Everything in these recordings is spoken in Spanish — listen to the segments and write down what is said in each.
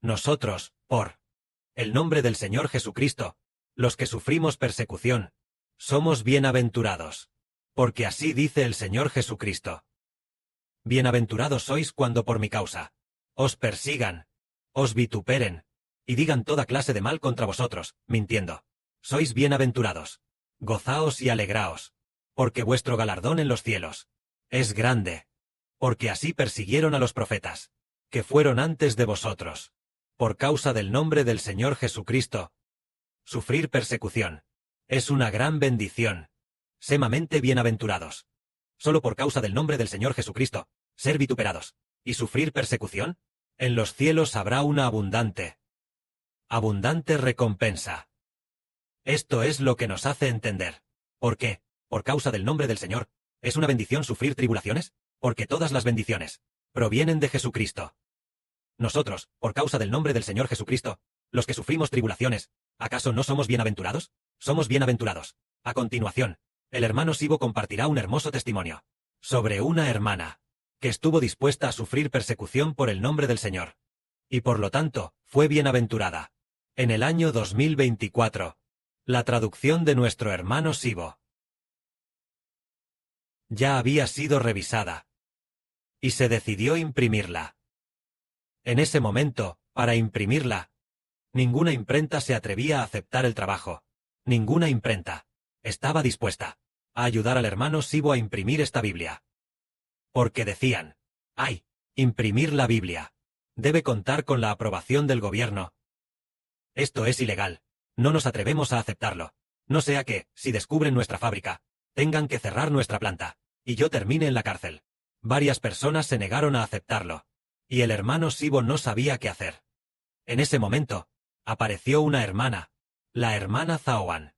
Nosotros, por el nombre del Señor Jesucristo, los que sufrimos persecución, somos bienaventurados. Porque así dice el Señor Jesucristo. Bienaventurados sois cuando por mi causa os persigan, os vituperen, y digan toda clase de mal contra vosotros, mintiendo. Sois bienaventurados. Gozaos y alegraos, porque vuestro galardón en los cielos es grande. Porque así persiguieron a los profetas, que fueron antes de vosotros. Por causa del nombre del Señor Jesucristo. Sufrir persecución es una gran bendición. Sumamente bienaventurados. Solo por causa del nombre del Señor Jesucristo, ser vituperados, y sufrir persecución, en los cielos habrá una abundante recompensa. Esto es lo que nos hace entender. ¿Por qué? Por causa del nombre del Señor, ¿es una bendición sufrir tribulaciones? Porque todas las bendiciones provienen de Jesucristo. Nosotros, por causa del nombre del Señor Jesucristo, los que sufrimos tribulaciones, ¿acaso no somos bienaventurados? Somos bienaventurados. A continuación, el hermano Sibo compartirá un hermoso testimonio sobre una hermana que estuvo dispuesta a sufrir persecución por el nombre del Señor, y por lo tanto, fue bienaventurada. En el año 2024, la traducción de nuestro hermano Sibo ya había sido revisada, y se decidió imprimirla. En ese momento, para imprimirla, ninguna imprenta se atrevía a aceptar el trabajo. Ninguna imprenta estaba dispuesta a ayudar al hermano Sibo a imprimir esta Biblia. Porque decían, ¡ay! Imprimir la Biblia debe contar con la aprobación del gobierno. Esto es ilegal. No nos atrevemos a aceptarlo. No sea que, si descubren nuestra fábrica, tengan que cerrar nuestra planta, y yo termine en la cárcel. Varias personas se negaron a aceptarlo, y el hermano Sibo no sabía qué hacer. En ese momento, apareció una hermana, la hermana Zaoan.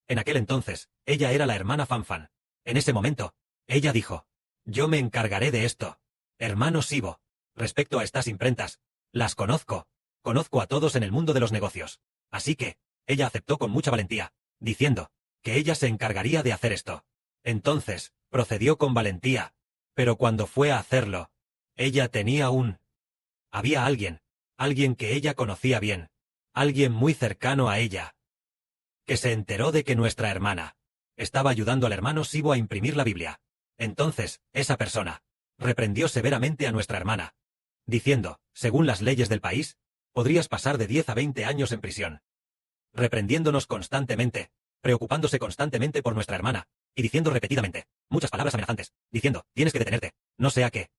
En aquel entonces, ella era la hermana Fanfan. En ese momento, ella dijo, yo me encargaré de esto. Hermano Sibo, respecto a estas imprentas, las conozco a todos en el mundo de los negocios. Así que, ella aceptó con mucha valentía, diciendo que ella se encargaría de hacer esto. Entonces, procedió con valentía, pero cuando fue a hacerlo, ella tenía había alguien que ella conocía bien, alguien muy cercano a ella, que se enteró de que nuestra hermana estaba ayudando al hermano Sibo a imprimir la Biblia. Entonces, esa persona reprendió severamente a nuestra hermana, diciendo, según las leyes del país, podrías pasar de 10 a 20 años en prisión. Reprendiéndonos constantemente, preocupándose constantemente por nuestra hermana, y diciendo repetidamente, muchas palabras amenazantes, diciendo, tienes que detenerte, no sea que,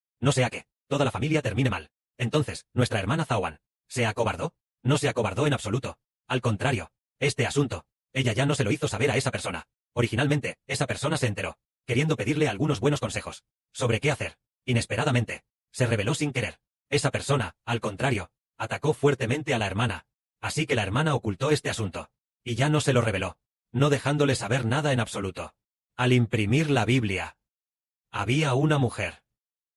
toda la familia termine mal. Entonces, nuestra hermana Zaoan, ¿se acobardó? No se acobardó en absoluto. Al contrario, este asunto, ella ya no se lo hizo saber a esa persona. Originalmente, esa persona se enteró, queriendo pedirle algunos buenos consejos sobre qué hacer. Inesperadamente, se reveló sin querer. Esa persona, al contrario, atacó fuertemente a la hermana. Así que la hermana ocultó este asunto, y ya no se lo reveló, no dejándole saber nada en absoluto. Al imprimir la Biblia, había una mujer,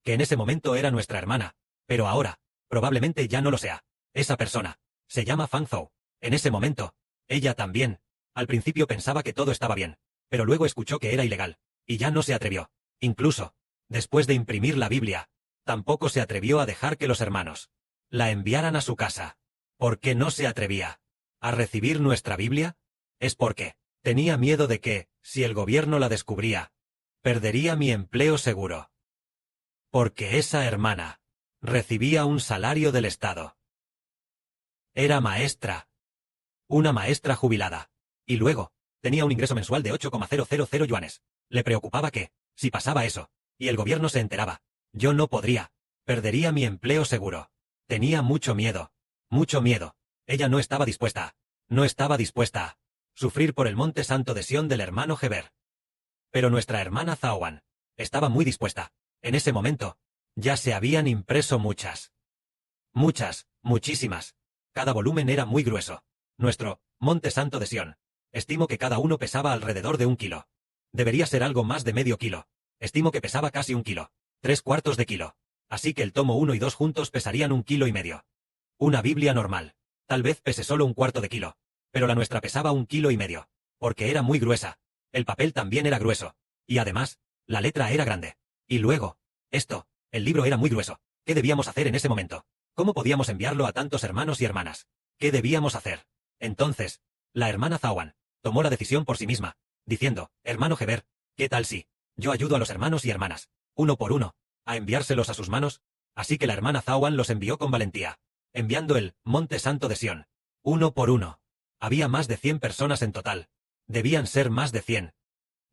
que en ese momento era nuestra hermana, pero ahora, probablemente ya no lo sea. Esa persona se llama Fan Zhou. En ese momento, ella también, al principio pensaba que todo estaba bien, pero luego escuchó que era ilegal, y ya no se atrevió. Incluso, después de imprimir la Biblia, tampoco se atrevió a dejar que los hermanos la enviaran a su casa. ¿Por qué no se atrevía a recibir nuestra Biblia? Es porque tenía miedo de que, si el gobierno la descubría, perdería mi empleo seguro. Porque esa hermana recibía un salario del Estado. Era maestra. Una maestra jubilada. Y luego, tenía un ingreso mensual de 8,000 yuanes. Le preocupaba que, si pasaba eso, y el gobierno se enteraba, yo no podría. Perdería mi empleo seguro. Tenía mucho miedo. Mucho miedo. Ella no estaba dispuesta a sufrir por el monte santo de Sión del hermano Heber. Pero nuestra hermana Zaoan estaba muy dispuesta. En ese momento, ya se habían impreso muchísimas. Cada volumen era muy grueso. Nuestro monte santo de Sión. Estimo que cada uno pesaba alrededor de 1 kilo. Debería ser algo más de medio kilo. Estimo que pesaba casi 1 kilo. 3/4 de kilo. Así que el tomo 1 y 2 juntos pesarían 1,5 kilos. Una Biblia normal tal vez pese solo 1/4 de kilo. Pero la nuestra pesaba 1,5 kilos. Porque era muy gruesa. El papel también era grueso. Y además, la letra era grande. Y luego, el libro era muy grueso. ¿Qué debíamos hacer en ese momento? ¿Cómo podíamos enviarlo a tantos hermanos y hermanas? ¿Qué debíamos hacer? Entonces, la hermana Zawan tomó la decisión por sí misma, diciendo, hermano Heber, ¿qué tal si yo ayudo a los hermanos y hermanas, uno por uno, a enviárselos a sus manos? Así que la hermana Zawan los envió con valentía, enviando el Monte Santo de Sión, uno por uno. Había más de 100 personas en total. Debían ser más de 100.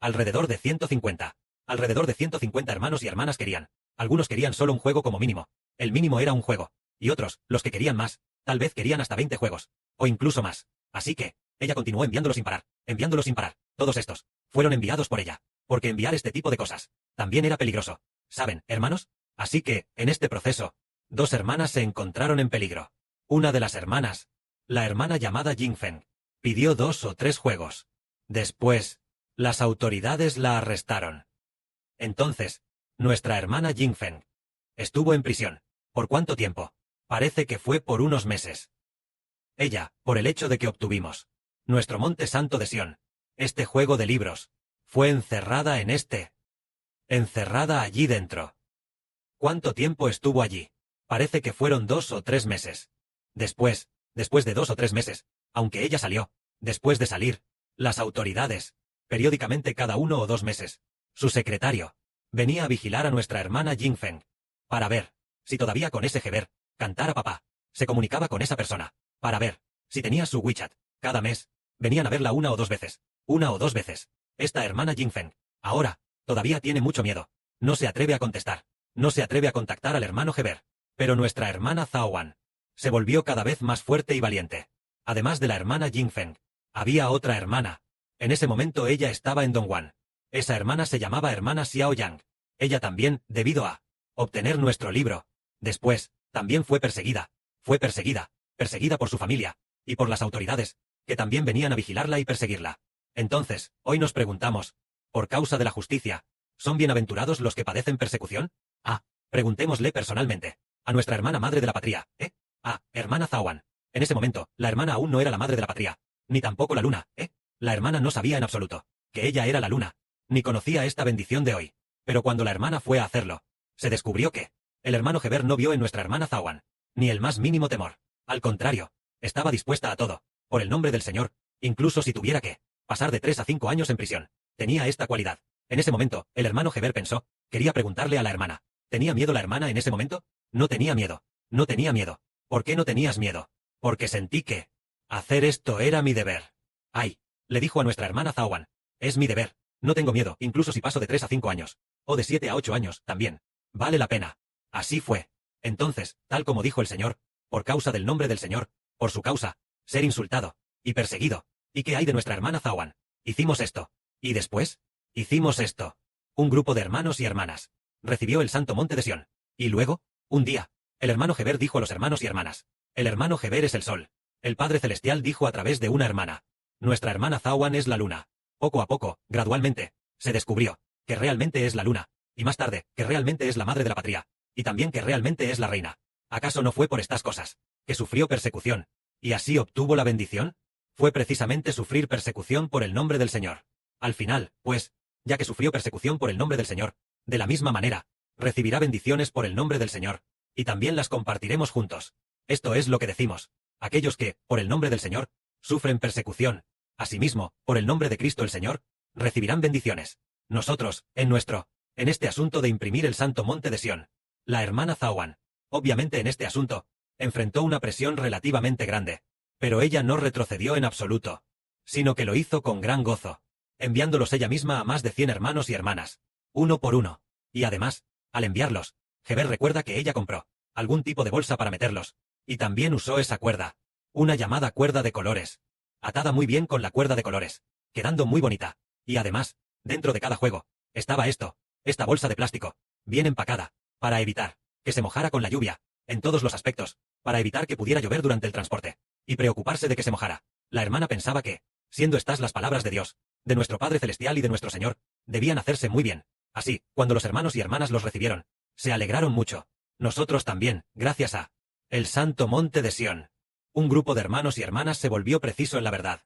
Alrededor de 150. Alrededor de 150 hermanos y hermanas querían. Algunos querían solo un juego como mínimo. El mínimo era un juego. Y otros, los que querían más, tal vez querían hasta 20 juegos. O incluso más. Así que, ella continuó enviándolos sin parar. Enviándolos sin parar. Todos estos fueron enviados por ella. Porque enviar este tipo de cosas también era peligroso. ¿Saben, hermanos? Así que, en este proceso, 2 hermanas se encontraron en peligro. Una de las hermanas, la hermana llamada Jingfeng, pidió 2 o 3 juegos. Después, las autoridades la arrestaron. Entonces, nuestra hermana Jingfeng estuvo en prisión. ¿Por cuánto tiempo? Parece que fue por unos meses. Ella, por el hecho de que obtuvimos nuestro Monte Santo de Sión, este juego de libros, fue encerrada encerrada allí dentro. ¿Cuánto tiempo estuvo allí? Parece que fueron 2 o 3 meses. Después de 2 o 3 meses, aunque ella salió, después de salir, las autoridades, periódicamente cada 1 o 2 meses, su secretario, venía a vigilar a nuestra hermana Jingfeng, para ver si todavía con ese Heber, cantar a papá, se comunicaba con esa persona, para ver si tenía su WeChat. Cada mes, venían a verla 1 o 2 veces, 1 o 2 veces. Esta hermana Jingfeng, ahora, todavía tiene mucho miedo. No se atreve a contestar. No se atreve a contactar al hermano Heber. Pero nuestra hermana Zaowan se volvió cada vez más fuerte y valiente. Además de la hermana Jingfeng, había otra hermana. En ese momento ella estaba en Dongguan. Esa hermana se llamaba hermana Xiaoyang. Ella también, debido a obtener nuestro libro, después, también fue perseguida. Fue perseguida por su familia, y por las autoridades, que también venían a vigilarla y perseguirla. Entonces, hoy nos preguntamos, por causa de la justicia, ¿son bienaventurados los que padecen persecución? Preguntémosle personalmente, a nuestra hermana madre de la patria, hermana Zaowan. En ese momento, la hermana aún no era la madre de la patria, ni tampoco la luna, La hermana no sabía en absoluto que ella era la luna, ni conocía esta bendición de hoy. Pero cuando la hermana fue a hacerlo, se descubrió que el hermano Heber no vio en nuestra hermana Zaowan ni el más mínimo temor. Al contrario, estaba dispuesta a todo, por el nombre del Señor, incluso si tuviera que pasar de 3 a 5 años en prisión. Tenía esta cualidad. En ese momento, el hermano Heber pensó, quería preguntarle a la hermana. ¿Tenía miedo la hermana en ese momento? No tenía miedo. No tenía miedo. ¿Por qué no tenías miedo? Porque sentí que hacer esto era mi deber. Le dijo a nuestra hermana Zaowan, es mi deber. No tengo miedo, incluso si paso de 3 a 5 años. O de 7 a 8 años, también. Vale la pena. Así fue. Entonces, tal como dijo el Señor, por causa del nombre del Señor, por su causa, ser insultado y perseguido. ¿Y qué hay de nuestra hermana Zaowan? Hicimos esto. ¿Y después? Hicimos esto. Un grupo de hermanos y hermanas recibió el santo monte de Sión. Y luego, un día, el hermano Heber dijo a los hermanos y hermanas, el hermano Heber es el sol. El Padre Celestial dijo a través de una hermana, nuestra hermana Zaowan es la luna. Poco a poco, gradualmente, se descubrió que realmente es la luna, y más tarde, que realmente es la madre de la patria, y también que realmente es la reina. ¿Acaso no fue por estas cosas que sufrió persecución, y así obtuvo la bendición? Fue precisamente sufrir persecución por el nombre del Señor. Al final, pues, ya que sufrió persecución por el nombre del Señor, de la misma manera, recibirá bendiciones por el nombre del Señor, y también las compartiremos juntos. Esto es lo que decimos. Aquellos que, por el nombre del Señor, sufren persecución, asimismo, por el nombre de Cristo el Señor, recibirán bendiciones. Nosotros, en este asunto de imprimir el santo monte de Sión, la hermana Zaowan, obviamente en este asunto, enfrentó una presión relativamente grande, pero ella no retrocedió en absoluto, sino que lo hizo con gran gozo, enviándolos ella misma a más de 100 hermanos y hermanas, uno por uno, y además, al enviarlos, Heber recuerda que ella compró algún tipo de bolsa para meterlos, y también usó esa cuerda, una llamada cuerda de colores, atada muy bien con la cuerda de colores, quedando muy bonita, y además, dentro de cada juego, estaba esta bolsa de plástico, bien empacada, para evitar que se mojara con la lluvia, en todos los aspectos, para evitar que pudiera llover durante el transporte, y preocuparse de que se mojara. La hermana pensaba que, siendo estas las palabras de Dios, de nuestro Padre Celestial y de nuestro Señor, debían hacerse muy bien. Así, cuando los hermanos y hermanas los recibieron, se alegraron mucho. Nosotros también, gracias a el Santo Monte de Sión. Un grupo de hermanos y hermanas se volvió preciso en la verdad.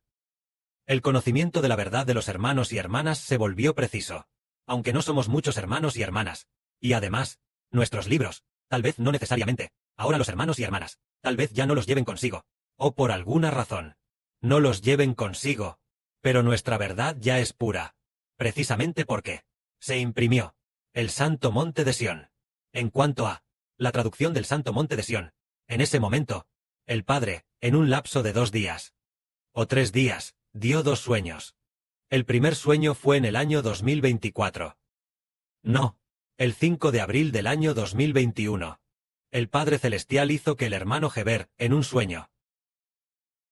El conocimiento de la verdad de los hermanos y hermanas se volvió preciso. Aunque no somos muchos hermanos y hermanas. Y además, nuestros libros, tal vez no necesariamente, Ahora los hermanos y hermanas, tal vez ya no los lleven consigo, o por alguna razón, no los lleven consigo, pero nuestra verdad ya es pura, precisamente porque se imprimió el Santo Monte de Sión. En cuanto a la traducción del Santo Monte de Sión, en ese momento, el Padre, en un lapso de 2 días o 3 días, dio 2 sueños. El primer sueño fue en el año 2024. No, el 5 de abril del año 2021. El Padre Celestial hizo que el hermano Heber, en un sueño,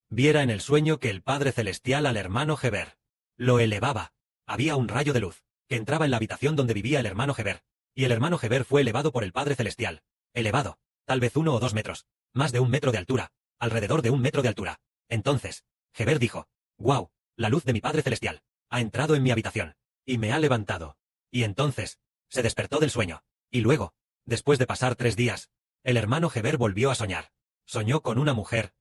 viera en el sueño que el Padre Celestial al hermano Heber lo elevaba. Había un rayo de luz que entraba en la habitación donde vivía el hermano Heber, y el hermano Heber fue elevado por el Padre Celestial. Elevado, tal vez 1 o 2 metros, más de 1 metro de altura, alrededor de 1 metro de altura. Entonces, Heber dijo: «¡Guau! La luz de mi Padre Celestial ha entrado en mi habitación, y me ha levantado». Y entonces, se despertó del sueño, y luego, después de pasar 3 días, el hermano Heber volvió a soñar. Soñó con una mujer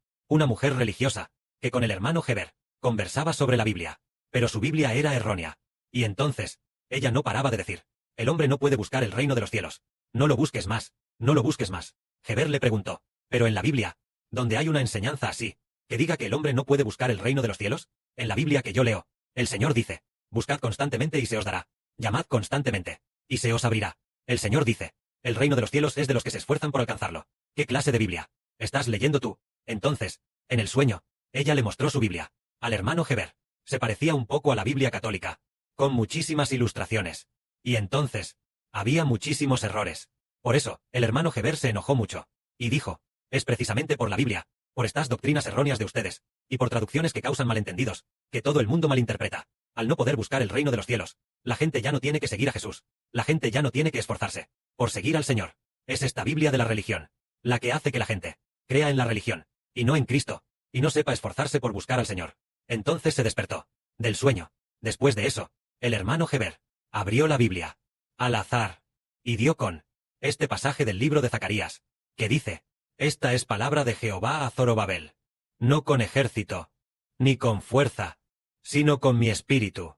religiosa, que con el hermano Heber conversaba sobre la Biblia, pero su Biblia era errónea. Y entonces, ella no paraba de decir: «El hombre no puede buscar el reino de los cielos. No lo busques más, no lo busques más». Heber le preguntó: «Pero en la Biblia, donde hay una enseñanza así, que diga que el hombre no puede buscar el reino de los cielos, en la Biblia que yo leo, el Señor dice: buscad constantemente y se os dará. Llamad constantemente, y se os abrirá. El Señor dice: el reino de los cielos es de los que se esfuerzan por alcanzarlo». ¿Qué clase de Biblia estás leyendo tú? Entonces, en el sueño, ella le mostró su Biblia al hermano Heber. Se parecía un poco a la Biblia católica, con muchísimas ilustraciones. Y entonces, había muchísimos errores. Por eso, el hermano Heber se enojó mucho, y dijo: «Es precisamente por la Biblia, por estas doctrinas erróneas de ustedes, y por traducciones que causan malentendidos, que todo el mundo malinterpreta. Al no poder buscar el reino de los cielos, la gente ya no tiene que seguir a Jesús. La gente ya no tiene que esforzarse por seguir al Señor. Es esta Biblia de la religión la que hace que la gente crea en la religión, y no en Cristo, y no sepa esforzarse por buscar al Señor». Entonces se despertó del sueño. Después de eso, el hermano Heber abrió la Biblia al azar y dio con este pasaje del libro de Zacarías, que dice: «Esta es palabra de Jehová a Zorobabel, no con ejército, ni con fuerza, sino con mi espíritu».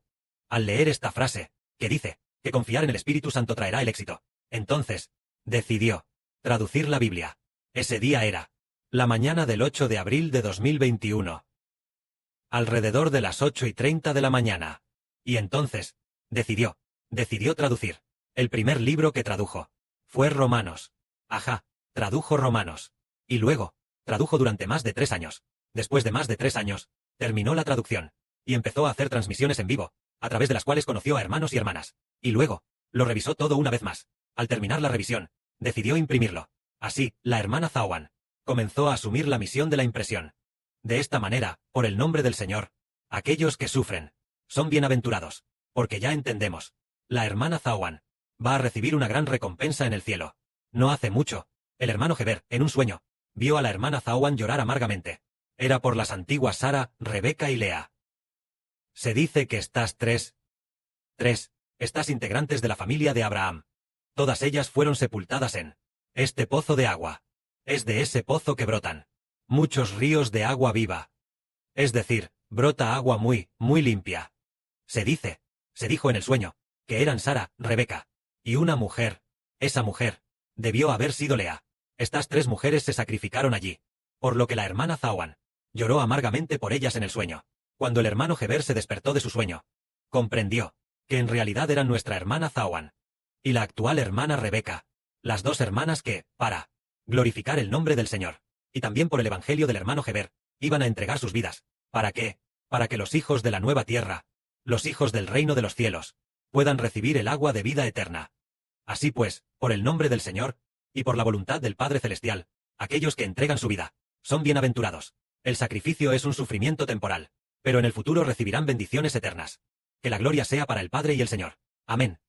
Al leer esta frase, que dice que confiar en el Espíritu Santo traerá el éxito, entonces decidió traducir la Biblia. Ese día era la mañana del 8 de abril de 2021. Alrededor de las 8:30 de la mañana. Y entonces, decidió traducir. El primer libro que tradujo fue Romanos. Ajá, tradujo Romanos. Y luego, tradujo durante más de 3 años. Después de más de 3 años, terminó la traducción, y empezó a hacer transmisiones en vivo, a través de las cuales conoció a hermanos y hermanas. Y luego, lo revisó todo una vez más. Al terminar la revisión, decidió imprimirlo. Así, la hermana Zawan comenzó a asumir la misión de la impresión. De esta manera, por el nombre del Señor, aquellos que sufren son bienaventurados, porque ya entendemos. La hermana Zawan va a recibir una gran recompensa en el cielo. No hace mucho, el hermano Heber, en un sueño, vio a la hermana Zawan llorar amargamente. Era por las antiguas Sara, Rebeca y Lea. Se dice que estas tres integrantes de la familia de Abraham, todas ellas fueron sepultadas en este pozo de agua. Es de ese pozo que brotan muchos ríos de agua viva. Es decir, brota agua muy, muy limpia. Se dijo en el sueño, que eran Sara, Rebeca, y una mujer. Esa mujer debió haber sido Lea. Estas 3 mujeres se sacrificaron allí, por lo que la hermana Zawan lloró amargamente por ellas en el sueño. Cuando el hermano Heber se despertó de su sueño, comprendió que en realidad eran nuestra hermana Zawan y la actual hermana Rebeca, las 2 hermanas que, para glorificar el nombre del Señor, y también por el evangelio del hermano Heber, iban a entregar sus vidas. ¿Para qué? Para que los hijos de la nueva tierra, los hijos del reino de los cielos, puedan recibir el agua de vida eterna. Así pues, por el nombre del Señor, y por la voluntad del Padre Celestial, aquellos que entregan su vida son bienaventurados. El sacrificio es un sufrimiento temporal, pero en el futuro recibirán bendiciones eternas. Que la gloria sea para el Padre y el Señor. Amén.